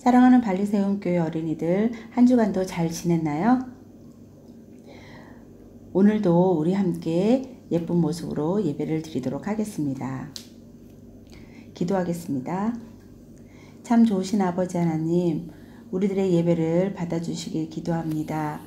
사랑하는 발리세움교회 어린이들, 한 주간도 잘 지냈나요? 오늘도 우리 함께 예쁜 모습으로 예배를 드리도록 하겠습니다. 기도하겠습니다. 참 좋으신 아버지 하나님, 우리들의 예배를 받아주시길 기도합니다.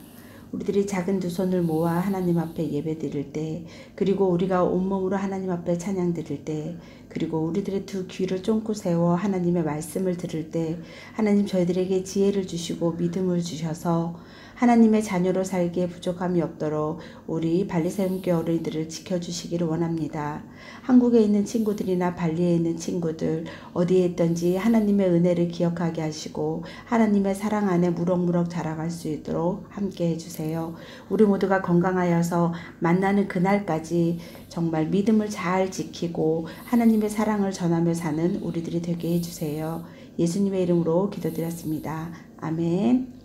우리들이 작은 두 손을 모아 하나님 앞에 예배 드릴 때, 그리고 우리가 온몸으로 하나님 앞에 찬양 드릴 때, 그리고 우리들의 두 귀를 쫑긋 세워 하나님의 말씀을 들을 때 하나님 저희들에게 지혜를 주시고 믿음을 주셔서 하나님의 자녀로 살기에 부족함이 없도록 우리 발리세움교회 어린이들을 지켜주시기를 원합니다. 한국에 있는 친구들이나 발리에 있는 친구들 어디에 있든지 하나님의 은혜를 기억하게 하시고 하나님의 사랑 안에 무럭무럭 자라갈 수 있도록 함께 해주세요. 우리 모두가 건강하여서 만나는 그날까지 정말 믿음을 잘 지키고 하나님의 사랑을 전하며 사는 우리들이 되게 해주세요. 예수님의 이름으로 기도드렸습니다. 아멘.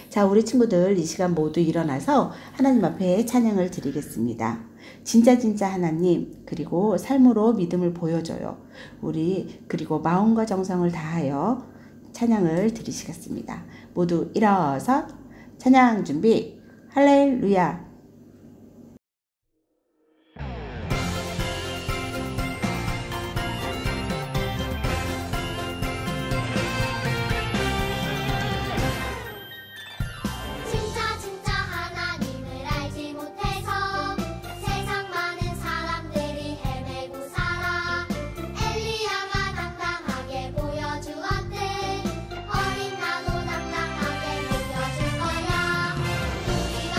자, 우리 친구들 이 시간 모두 일어나서 하나님 앞에 찬양을 드리겠습니다. 진짜 하나님, 그리고 삶으로 믿음을 보여줘요. 우리 그리고 마음과 정성을 다하여 찬양을 드리시겠습니다. 모두 일어서 찬양 준비. 할렐루야. 어린 나도 당당하게 보여줄 거야. 우리가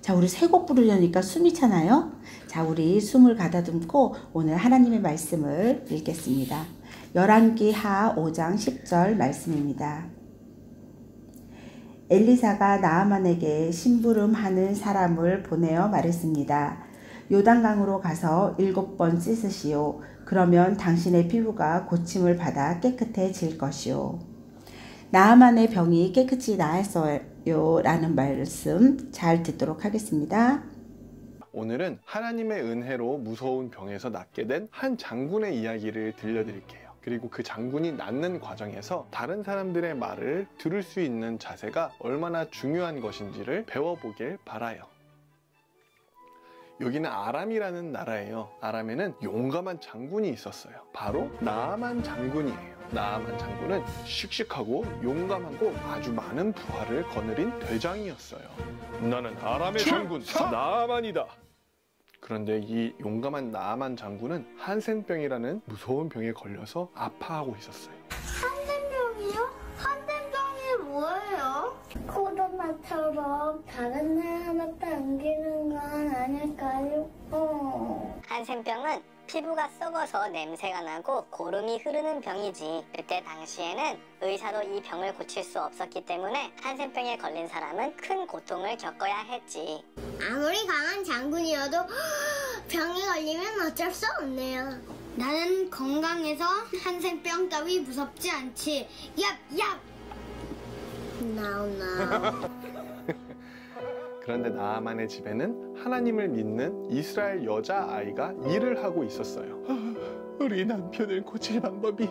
자, 우리 세 곡 부르려니까 숨이 차나요? 자, 우리 숨을 가다듬고 오늘 하나님의 말씀을 읽겠습니다. 열왕기 하 5장 10절 말씀입니다. 엘리사가 나아만에게 심부름하는 사람을 보내어 말했습니다. 요단강으로 가서 7번 씻으시오. 그러면 당신의 피부가 고침을 받아 깨끗해질 것이오. 나아만의 병이 깨끗이 나았어요 라는 말씀 잘 듣도록 하겠습니다. 오늘은 하나님의 은혜로 무서운 병에서 낫게 된 한 장군의 이야기를 들려드릴게요. 그리고 그 장군이 낫는 과정에서 다른 사람들의 말을 들을 수 있는 자세가 얼마나 중요한 것인지를 배워보길 바라요. 여기는 아람이라는 나라예요. 아람에는 용감한 장군이 있었어요. 바로 나아만 장군이에요. 나아만 장군은 씩씩하고 용감하고 아주 많은 부하를 거느린 대장이었어요. 나는 아람의 장군 나아만이다. 그런데 이 용감한 나아만 장군은 한센병이라는 무서운 병에 걸려서 아파하고 있었어요. 한센병이요? 한센병이 뭐예요? 코로나처럼 다른 사람한테 안기는 건 아닐까요? 한센병은 피부가 썩어서 냄새가 나고 고름이 흐르는 병이지. 그때 당시에는 의사도 이 병을 고칠 수 없었기 때문에 한센병에 걸린 사람은 큰 고통을 겪어야 했지. 아무리 강한 장군이어도 병에 걸리면 어쩔 수 없네요. 나는 건강해서 한센병 따위 무섭지 않지. 얍얍. 나오나. 그런데 나아만의 집에는 하나님을 믿는 이스라엘 여자아이가 일을 하고 있었어요. 우리 남편을 고칠 방법이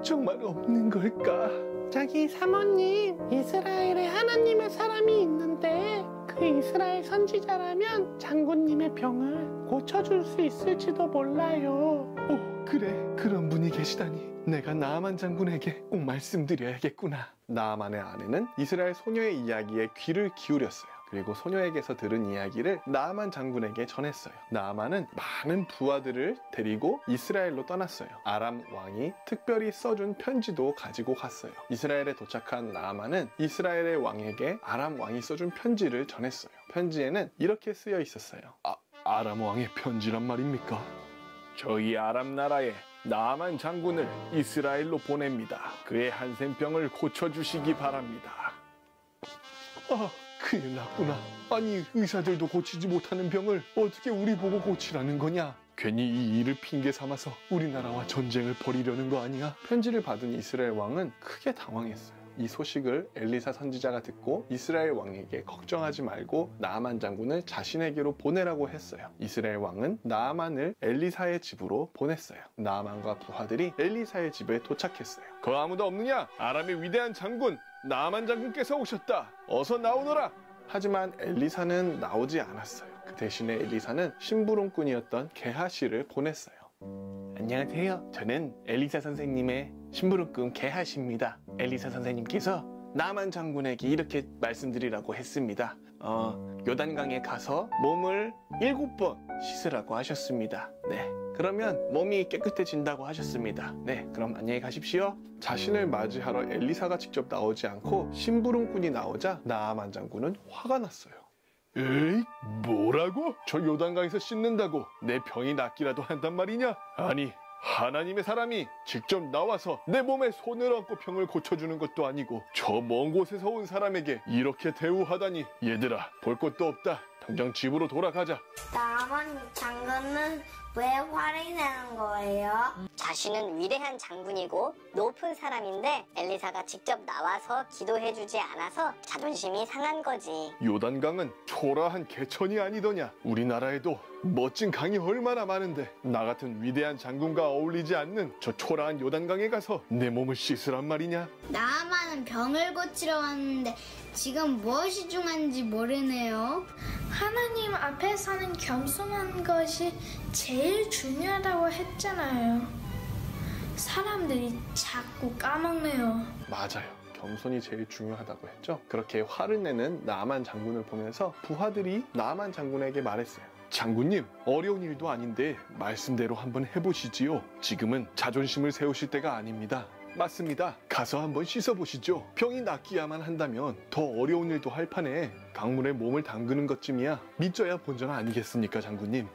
정말 없는 걸까? 저기 사모님, 이스라엘에 하나님의 사람이 있는데 그 이스라엘 선지자라면 장군님의 병을 고쳐줄 수 있을지도 몰라요. 오, 그래. 그런 분이 계시다니. 내가 나아만 장군에게 꼭 말씀드려야겠구나. 나아만의 아내는 이스라엘 소녀의 이야기에 귀를 기울였어요. 그리고 소녀에게서 들은 이야기를 나아만 장군에게 전했어요. 나아만은 많은 부하들을 데리고 이스라엘로 떠났어요. 아람 왕이 특별히 써준 편지도 가지고 갔어요. 이스라엘에 도착한 나아만은 이스라엘의 왕에게 아람 왕이 써준 편지를 전했어요. 편지에는 이렇게 쓰여 있었어요. 아람 왕의 편지란 말입니까? 저희 아람 나라에 나아만 장군을 이스라엘로 보냅니다. 그의 한센병을 고쳐주시기 바랍니다. 큰일 났구나. 아니, 의사들도 고치지 못하는 병을 어떻게 우리 보고 고치라는 거냐? 괜히 이 일을 핑계 삼아서 우리나라와 전쟁을 벌이려는 거 아니야? 편지를 받은 이스라엘 왕은 크게 당황했어요. 이 소식을 엘리사 선지자가 듣고 이스라엘 왕에게 걱정하지 말고 나아만 장군을 자신에게로 보내라고 했어요. 이스라엘 왕은 나아만을 엘리사의 집으로 보냈어요. 나아만과 부하들이 엘리사의 집에 도착했어요. 거 아무도 없느냐? 아람의 위대한 장군 나아만 장군께서 오셨다. 어서 나오너라. 하지만 엘리사는 나오지 않았어요. 그 대신에 엘리사는 심부름꾼이었던 게하시를 보냈어요. 안녕하세요. 저는 엘리사 선생님의 심부름꾼 게하시입니다. 엘리사 선생님께서 나아만 장군에게 이렇게 말씀드리라고 했습니다. 요단강에 가서 몸을 7번 씻으라고 하셨습니다. 네, 그러면 몸이 깨끗해진다고 하셨습니다. 네, 그럼 안녕히 가십시오. 자신을 맞이하러 엘리사가 직접 나오지 않고 심부름꾼이 나오자 나아만 장군은 화가 났어요. 에이, 뭐라고? 저 요단강에서 씻는다고 내 병이 낫기라도 한단 말이냐? 아니, 하나님의 사람이 직접 나와서 내 몸에 손을 얹고 병을 고쳐주는 것도 아니고 저 먼 곳에서 온 사람에게 이렇게 대우하다니. 얘들아, 볼 것도 없다. 당장 집으로 돌아가자. 나만 장군은 왜 화를 내는 거예요? 자신은 위대한 장군이고 높은 사람인데 엘리사가 직접 나와서 기도해주지 않아서 자존심이 상한 거지. 요단강은 초라한 개천이 아니더냐. 우리나라에도 멋진 강이 얼마나 많은데 나 같은 위대한 장군과 어울리지 않는 저 초라한 요단강에 가서 내 몸을 씻으란 말이냐? 나만은 병을 고치러 왔는데 지금 무엇이 중요한지 모르네요. 하나님 앞에서는 겸손한 것이 제일 중요하다고 했잖아요. 사람들이 자꾸 까먹네요. 맞아요. 겸손이 제일 중요하다고 했죠. 그렇게 화를 내는 나아만 장군을 보면서 부하들이 나아만 장군에게 말했어요. 장군님, 어려운 일도 아닌데 말씀대로 한번 해보시지요. 지금은 자존심을 세우실 때가 아닙니다. 맞습니다. 가서 한번 씻어보시죠. 병이 낫기야만 한다면 더 어려운 일도 할 판에 강물에 몸을 담그는 것쯤이야 믿져야 본전 아니겠습니까, 장군님?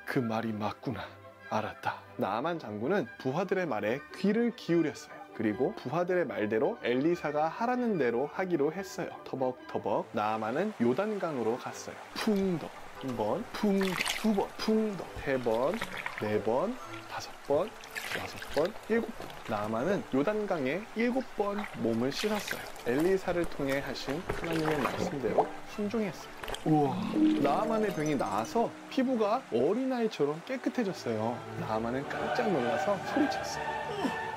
그 말이 맞구나. 알았다. 나아만 장군은 부하들의 말에 귀를 기울였어요. 그리고 부하들의 말대로 엘리사가 하라는 대로 하기로 했어요. 터벅터벅 나아만은 요단강으로 갔어요. 풍덕 한 번, 풍덕 두 번, 풍덕 세 번, 네 번, 다섯 번, 여섯 번, 일곱 번. 나아만은 요단강에 7번 몸을 씻었어요. 엘리사를 통해 하신 하나님의 말씀대로 순종했어요. 우와, 나아만의 병이 나아서 피부가 어린아이처럼 깨끗해졌어요. 나아만은 깜짝 놀라서 소리쳤어요.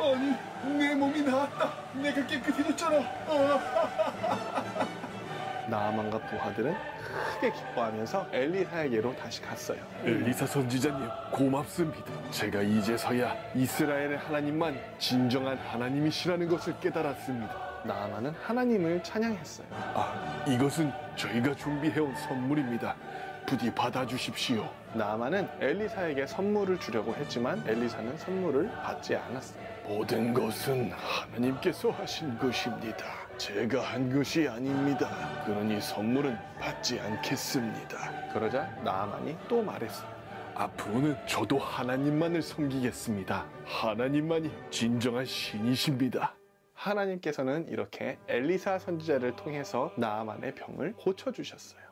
아니, 내 몸이 나았다. 내가 깨끗해졌잖아. 나아만과 부하들은 크게 기뻐하면서 엘리사에게로 다시 갔어요. 엘리사 선지자님, 고맙습니다. 제가 이제서야 이스라엘의 하나님만 진정한 하나님이시라는 것을 깨달았습니다. 나아만은 하나님을 찬양했어요. 아, 이것은 저희가 준비해온 선물입니다. 부디 받아주십시오. 나아만은 엘리사에게 선물을 주려고 했지만 엘리사는 선물을 받지 않았어요. 모든 것은 하나님께서 하신 것입니다. 제가 한 것이 아닙니다. 그러니 선물은 받지 않겠습니다. 그러자 나아만이 또 말했어요. 앞으로는 저도 하나님만을 섬기겠습니다. 하나님만이 진정한 신이십니다. 하나님께서는 이렇게 엘리사 선지자를 통해서 나아만의 병을 고쳐주셨어요.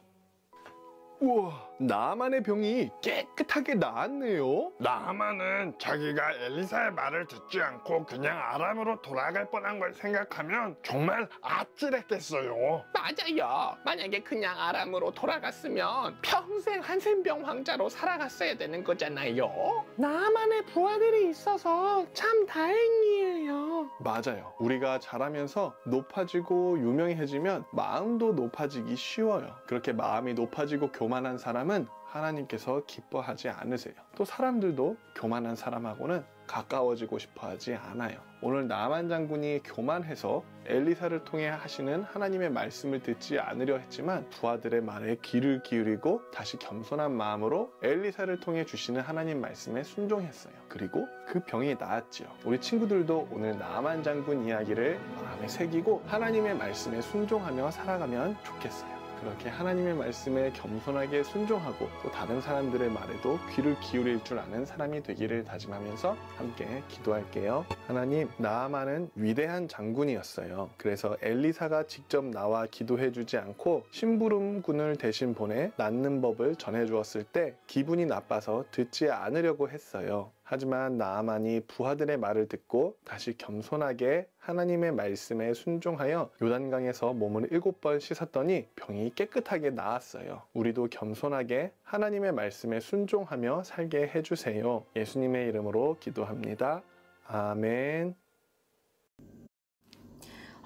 우와, 나아만의 병이 깨끗하게 나았네요. 나아만은 자기가 엘리사의 말을 듣지 않고 그냥 아람으로 돌아갈 뻔한 걸 생각하면 정말 아찔했겠어요. 맞아요. 만약에 그냥 아람으로 돌아갔으면 평생 한센병 황자로 살아갔어야 되는 거잖아요. 나아만의 부하들이 있어서 참 다행이에요. 맞아요. 우리가 자라면서 높아지고 유명해지면 마음도 높아지기 쉬워요. 그렇게 마음이 높아지고 교만한 사람은 하나님께서 기뻐하지 않으세요. 또 사람들도 교만한 사람하고는 가까워지고 싶어 하지 않아요. 오늘 나아만 장군이 교만해서 엘리사를 통해 하시는 하나님의 말씀을 듣지 않으려 했지만 부하들의 말에 귀를 기울이고 다시 겸손한 마음으로 엘리사를 통해 주시는 하나님 말씀에 순종했어요. 그리고 그 병이 나았지요. 우리 친구들도 오늘 나아만 장군 이야기를 마음에 새기고 하나님의 말씀에 순종하며 살아가면 좋겠어요. 그렇게 하나님의 말씀에 겸손하게 순종하고 또 다른 사람들의 말에도 귀를 기울일 줄 아는 사람이 되기를 다짐하면서 함께 기도할게요. 하나님, 나아만은 위대한 장군이었어요. 그래서 엘리사가 직접 나와 기도해 주지 않고 심부름꾼을 대신 보내 낫는 법을 전해 주었을 때 기분이 나빠서 듣지 않으려고 했어요. 하지만 나아만이 부하들의 말을 듣고 다시 겸손하게 하나님의 말씀에 순종하여 요단강에서 몸을 7번 씻었더니 병이 깨끗하게 나았어요. 우리도 겸손하게 하나님의 말씀에 순종하며 살게 해주세요. 예수님의 이름으로 기도합니다. 아멘.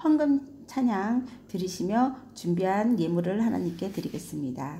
헌금 찬양 드리시며 준비한 예물을 하나님께 드리겠습니다.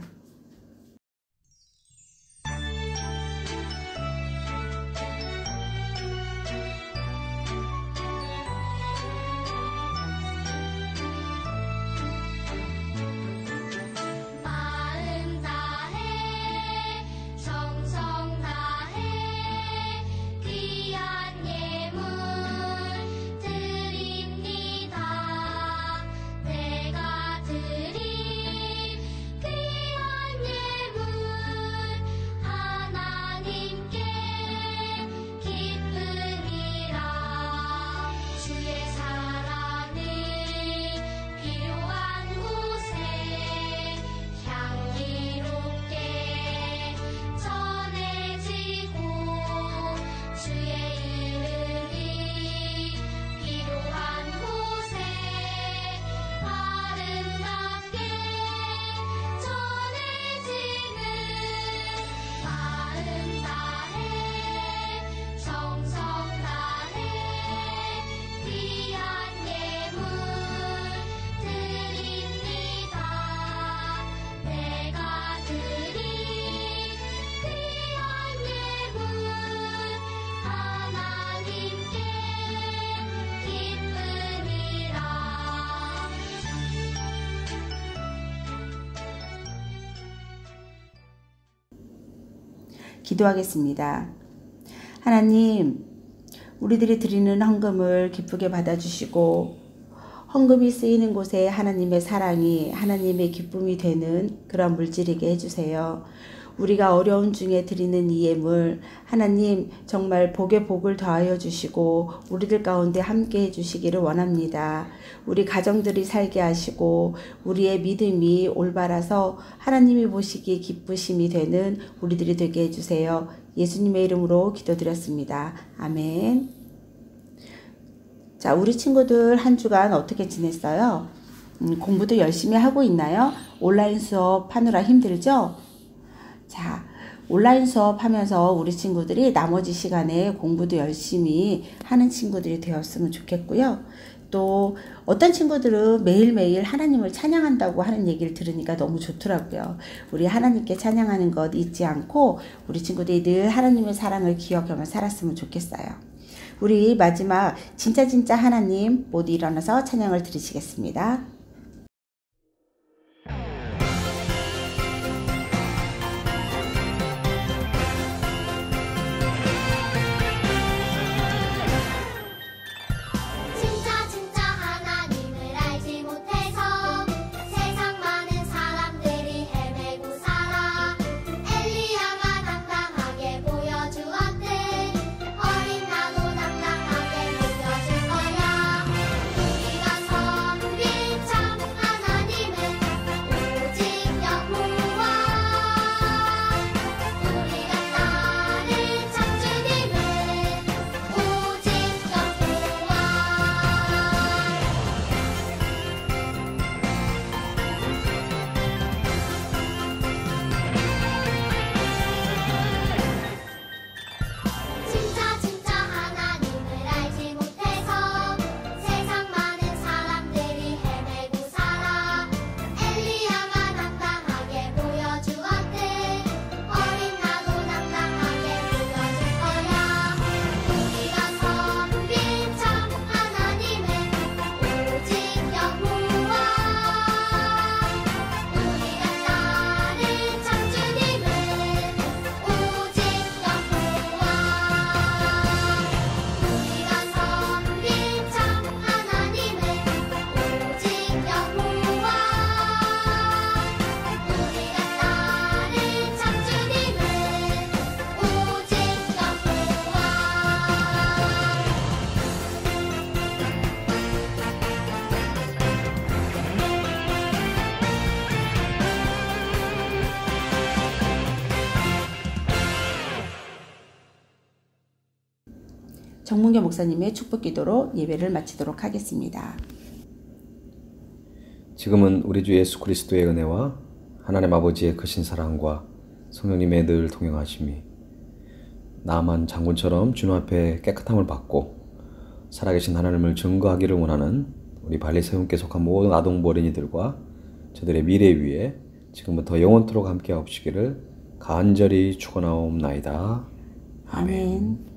기도하겠습니다. 하나님, 우리들이 드리는 헌금을 기쁘게 받아주시고 헌금이 쓰이는 곳에 하나님의 사랑이, 하나님의 기쁨이 되는 그런 물질이게 해주세요. 우리가 어려운 중에 드리는 이 예물 하나님 정말 복에 복을 더하여 주시고 우리들 가운데 함께 해주시기를 원합니다. 우리 가정들이 살게 하시고 우리의 믿음이 올바라서 하나님이 보시기에 기쁘심이 되는 우리들이 되게 해주세요. 예수님의 이름으로 기도드렸습니다. 아멘. 자, 우리 친구들 한 주간 어떻게 지냈어요? 공부도 열심히 하고 있나요? 온라인 수업 하느라 힘들죠? 자, 온라인 수업 하면서 우리 친구들이 나머지 시간에 공부도 열심히 하는 친구들이 되었으면 좋겠고요. 또 어떤 친구들은 매일매일 하나님을 찬양한다고 하는 얘기를 들으니까 너무 좋더라고요. 우리 하나님께 찬양하는 것 잊지 않고 우리 친구들이 늘 하나님의 사랑을 기억하며 살았으면 좋겠어요. 우리 마지막 진짜 하나님 모두 일어나서 찬양을 드리시겠습니다. 진짜 하나님을 알지 못해서 세상 많은 사람들이 헤매고 살아. 엘리야가 당당하게 보여주었듯 어린 나도 당당하게 보여줄 거야. 우리가 섬길 참 하나님은 오직 여호와. 우리가 따를 참 주님은 오직 여호와. 진짜 하나님을 알지 못해서 세상 많은 사람들이 헤매고 살아. 엘리야가 당당하게 보여주었듯 어린 나도 당당하게 보여줄 거야. 우리가 섬길 참 하나님은 오직 여호와. 우리가 따를 참 주님은 오직 여호와. 우리가 섬길 참 하나님은 오직 여호와. 우리가 따를 참 주님은 오직 여호와. 정문교 목사님의 축복 기도로 예배를 마치도록 하겠습니다. 지금은 우리 주 예수 그리스도의 은혜와 하나님 아버지의 크신 사랑과 성령님의 늘 동행하심이 나만 장군처럼 주님 앞에 깨끗함을 받고 살아계신 하나님을 증거하기를 원하는 우리 발리세움께 속한 모든 아동부 어린이들과 저들의 미래 위에 지금부터 영원토록 함께 하옵시기를 간절히 축원하옵나이다. 아멘. 아멘.